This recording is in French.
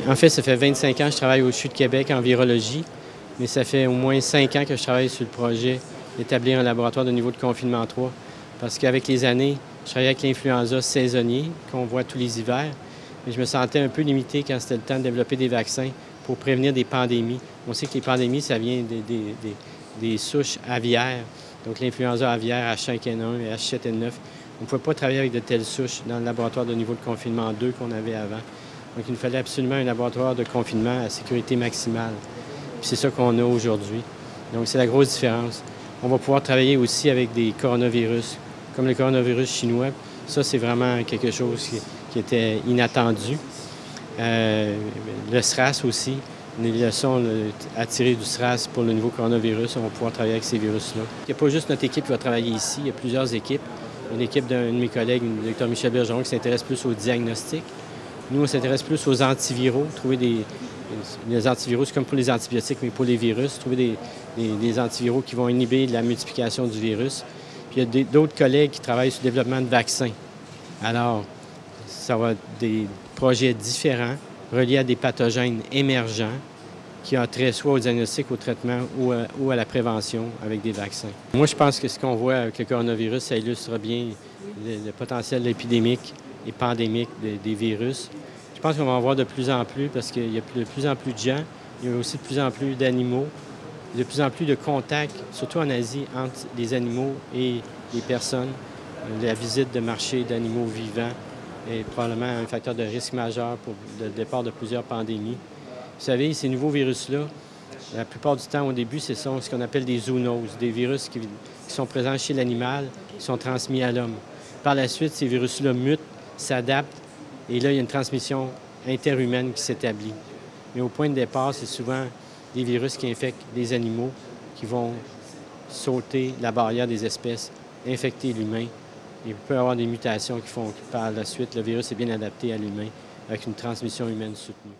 En fait, ça fait 25 ans que je travaille au CHU de Québec en virologie, mais ça fait au moins 5 ans que je travaille sur le projet d'établir un laboratoire de niveau de confinement 3. Parce qu'avec les années, je travaillais avec l'influenza saisonnier qu'on voit tous les hivers, mais je me sentais un peu limité quand c'était le temps de développer des vaccins pour prévenir des pandémies. On sait que les pandémies, ça vient des souches aviaires, donc l'influenza aviaire H5N1 et H7N9. On ne pouvait pas travailler avec de telles souches dans le laboratoire de niveau de confinement 2 qu'on avait avant. Donc, il nous fallait absolument un laboratoire de confinement à sécurité maximale. Puis c'est ça qu'on a aujourd'hui. Donc, c'est la grosse différence. On va pouvoir travailler aussi avec des coronavirus, comme le coronavirus chinois. Ça, c'est vraiment quelque chose qui était inattendu. Le SRAS aussi, les leçons à tirer du SRAS pour le nouveau coronavirus, on va pouvoir travailler avec ces virus-là. Il n'y a pas juste notre équipe qui va travailler ici, il y a plusieurs équipes. Une équipe d'un de mes collègues, le Dr Michel Bergeron, qui s'intéresse plus au diagnostic. Nous, on s'intéresse plus aux antiviraux, trouver des antivirus comme pour les antibiotiques, mais pour les virus, trouver des antiviraux qui vont inhiber la multiplication du virus. Puis il y a d'autres collègues qui travaillent sur le développement de vaccins. Alors, ça va être des projets différents, reliés à des pathogènes émergents, qui ont trait soit au diagnostic, au traitement ou à la prévention avec des vaccins. Moi, je pense que ce qu'on voit avec le coronavirus, ça illustre bien le potentiel épidémique et pandémique des virus. Je pense qu'on va en voir de plus en plus parce qu'il y a de plus en plus de gens, il y a aussi de plus en plus d'animaux, de plus en plus de contacts, surtout en Asie, entre les animaux et les personnes. La visite de marchés d'animaux vivants est probablement un facteur de risque majeur pour le départ de plusieurs pandémies. Vous savez, ces nouveaux virus-là, la plupart du temps, au début, ce sont ce qu'on appelle des zoonoses, des virus qui sont présents chez l'animal, qui sont transmis à l'homme. Par la suite, ces virus-là mutent, s'adaptent, et là, il y a une transmission interhumaine qui s'établit. Mais au point de départ, c'est souvent des virus qui infectent des animaux qui vont sauter la barrière des espèces, infecter l'humain. Il peut y avoir des mutations qui font que par la suite, le virus est bien adapté à l'humain avec une transmission humaine soutenue.